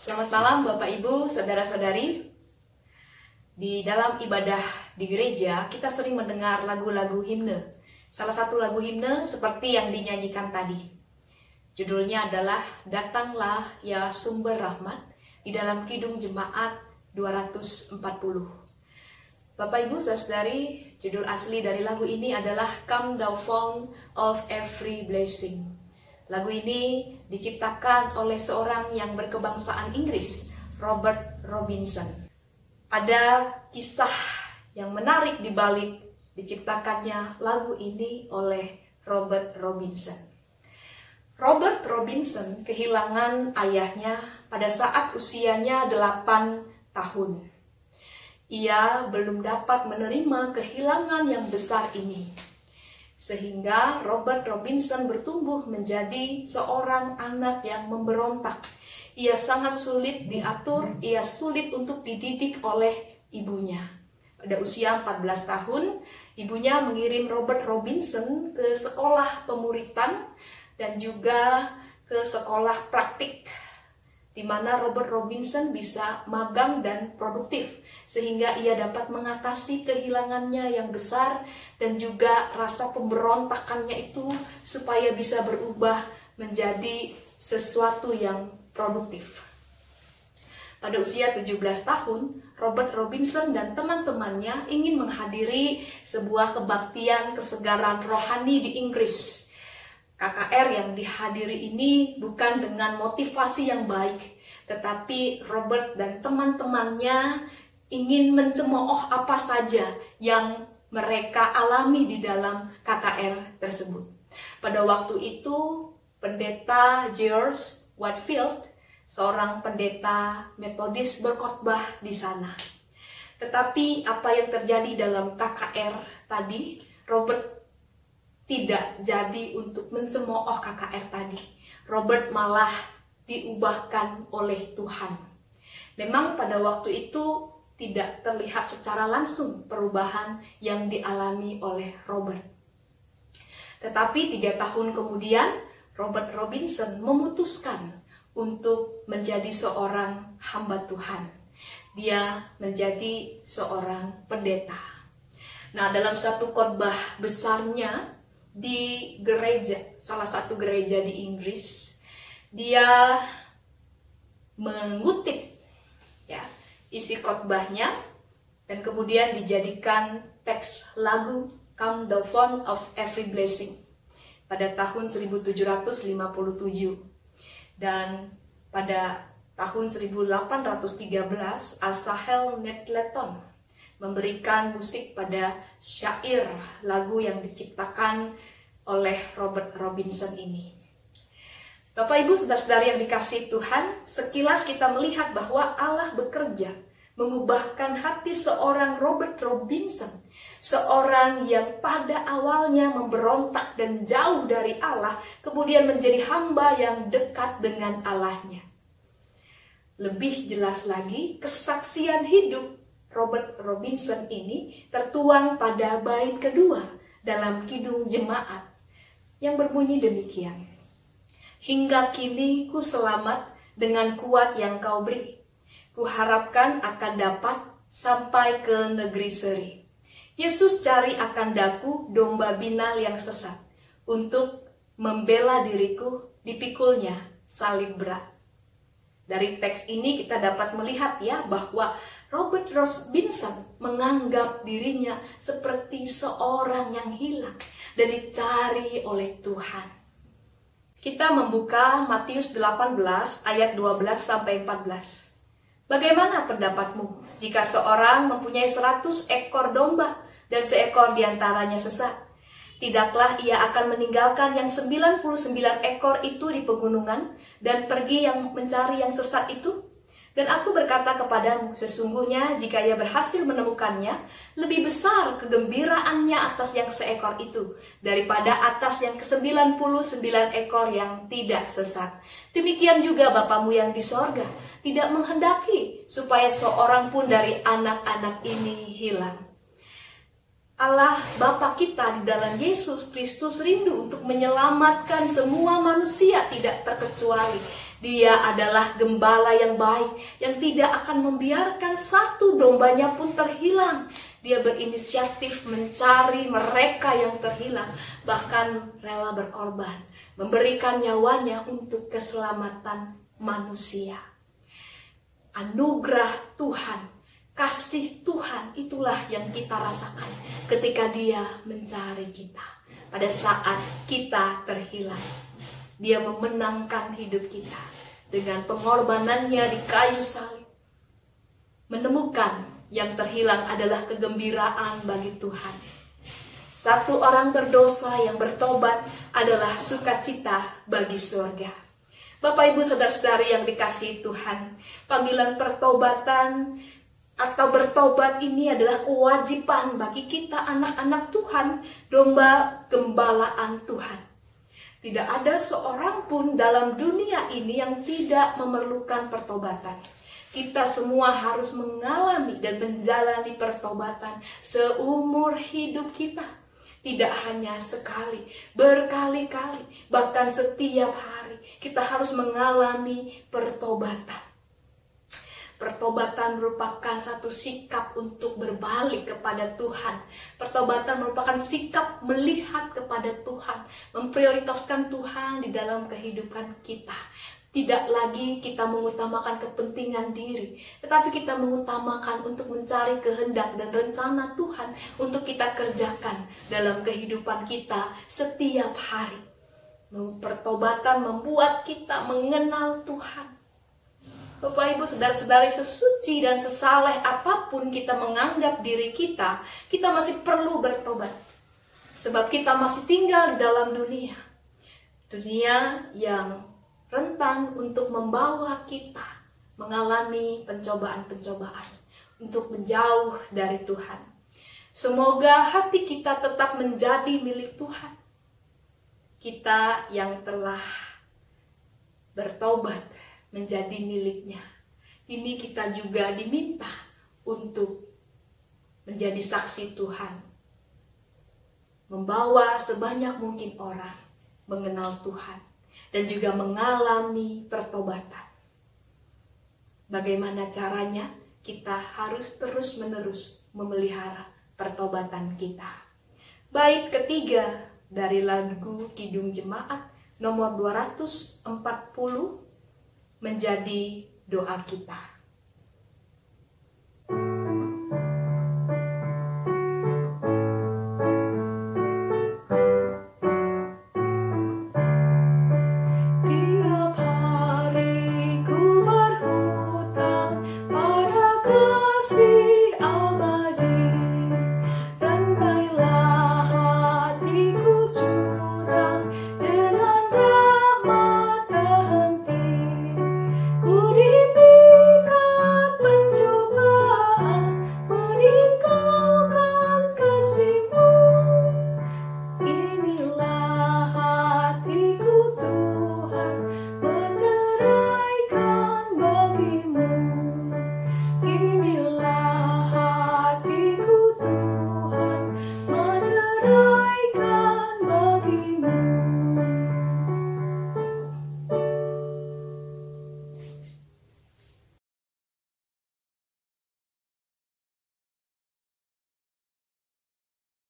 Selamat malam Bapak Ibu, Saudara-saudari. Di dalam ibadah di gereja, kita sering mendengar lagu-lagu himne. Salah satu lagu himne seperti yang dinyanyikan tadi. Judulnya adalah Datanglah Ya Sumber Rahmat di dalam Kidung Jemaat 240. Bapak Ibu, Saudara-saudari, judul asli dari lagu ini adalah Come Thou Fount of Every Blessing. Lagu ini diciptakan oleh seorang yang berkebangsaan Inggris, Robert Robinson. Ada kisah yang menarik di balik diciptakannya lagu ini oleh Robert Robinson. Robert Robinson kehilangan ayahnya pada saat usianya 8 tahun. Ia belum dapat menerima kehilangan yang besar ini. Sehingga Robert Robinson bertumbuh menjadi seorang anak yang memberontak. Ia sangat sulit diatur, ia sulit untuk dididik oleh ibunya. Pada usia 14 tahun, ibunya mengirim Robert Robinson ke sekolah pemuritan dan juga ke sekolah praktik, di mana Robert Robinson bisa magang dan produktif, sehingga ia dapat mengatasi kehilangannya yang besar dan juga rasa pemberontakannya itu supaya bisa berubah menjadi sesuatu yang produktif. Pada usia 17 tahun, Robert Robinson dan teman-temannya ingin menghadiri sebuah kebaktian kesegaran rohani di Inggris. KKR yang dihadiri ini bukan dengan motivasi yang baik, tetapi Robert dan teman-temannya ingin mencemooh apa saja yang mereka alami di dalam KKR tersebut. Pada waktu itu, pendeta George Whitefield, seorang pendeta Metodis, berkhotbah di sana. Tetapi apa yang terjadi dalam KKR tadi, Robert tidak jadi untuk mencemooh KKR tadi. Robert malah diubahkan oleh Tuhan. Memang pada waktu itu tidak terlihat secara langsung perubahan yang dialami oleh Robert. Tetapi 3 tahun kemudian, Robert Robinson memutuskan untuk menjadi seorang hamba Tuhan. Dia menjadi seorang pendeta. Nah, dalam satu khotbah besarnya di gereja, salah satu gereja di Inggris, dia mengutip isi khotbahnya dan kemudian dijadikan teks lagu Come Thou Fount of Every Blessing pada tahun 1757. Dan pada tahun 1813 Asahel Nettleton memberikan musik pada syair lagu yang diciptakan oleh Robert Robinson ini. Bapak Ibu, saudara-saudari yang dikasihi Tuhan, sekilas kita melihat bahwa Allah bekerja mengubahkan hati seorang Robert Robinson, seorang yang pada awalnya memberontak dan jauh dari Allah, kemudian menjadi hamba yang dekat dengan Allahnya. Lebih jelas lagi, kesaksian hidup Robert Robinson ini tertuang pada bait kedua dalam Kidung Jemaat yang berbunyi demikian. Hingga kini ku selamat dengan kuat yang kau beri. Kuharapkan akan dapat sampai ke negeri seri. Yesus cari akan daku domba binal yang sesat. Untuk membela diriku dipikulnya salib berat. Dari teks ini kita dapat melihat bahwa Robert Robinson menganggap dirinya seperti seorang yang hilang dan dicari oleh Tuhan. Kita membuka Matius 18 ayat 12 sampai 14. Bagaimana pendapatmu jika seorang mempunyai 100 ekor domba dan seekor diantaranya sesat? Tidakkah ia akan meninggalkan yang 99 ekor itu di pegunungan dan pergi yang mencari yang sesat itu? Dan aku berkata kepadamu, sesungguhnya jika ia berhasil menemukannya, lebih besar kegembiraannya atas yang seekor itu, daripada atas yang ke-99 ekor yang tidak sesat. Demikian juga Bapamu yang di sorga, tidak menghendaki supaya seorang pun dari anak-anak ini hilang. Allah Bapa kita di dalam Yesus Kristus rindu untuk menyelamatkan semua manusia tidak terkecuali. Dia adalah gembala yang baik, yang tidak akan membiarkan satu dombanya pun terhilang. Dia berinisiatif mencari mereka yang terhilang, bahkan rela berkorban, memberikan nyawanya untuk keselamatan manusia. Anugerah Tuhan, kasih Tuhan itulah yang kita rasakan ketika Dia mencari kita. Pada saat kita terhilang, Dia memenangkan hidup kita dengan pengorbanannya di kayu salib. Menemukan yang terhilang adalah kegembiraan bagi Tuhan. Satu orang berdosa yang bertobat adalah sukacita bagi surga. Bapak, Ibu, saudara-saudari yang dikasihi Tuhan, panggilan pertobatan atau bertobat ini adalah kewajiban bagi kita anak-anak Tuhan, domba gembalaan Tuhan. Tidak ada seorang pun dalam dunia ini yang tidak memerlukan pertobatan. Kita semua harus mengalami dan menjalani pertobatan seumur hidup kita. Tidak hanya sekali, berkali-kali, bahkan setiap hari kita harus mengalami pertobatan. Pertobatan merupakan satu sikap untuk berbalik kepada Tuhan. Pertobatan merupakan sikap melihat kepada Tuhan, memprioritaskan Tuhan di dalam kehidupan kita. Tidak lagi kita mengutamakan kepentingan diri, tetapi kita mengutamakan untuk mencari kehendak dan rencana Tuhan untuk kita kerjakan dalam kehidupan kita setiap hari. Pertobatan membuat kita mengenal Tuhan. Bapak, Ibu, saudara-saudari, sesuci dan sesaleh apapun kita menganggap diri kita, kita masih perlu bertobat. Sebab kita masih tinggal di dalam dunia. Dunia yang rentan untuk membawa kita mengalami pencobaan-pencobaan untuk menjauh dari Tuhan. Semoga hati kita tetap menjadi milik Tuhan. Kita yang telah bertobat menjadi miliknya. Ini kita juga diminta untuk menjadi saksi Tuhan. Membawa sebanyak mungkin orang mengenal Tuhan dan juga mengalami pertobatan. Bagaimana caranya? Kita harus terus-menerus memelihara pertobatan kita. Bait ketiga dari lagu Kidung Jemaat nomor 240 menjadi doa kita.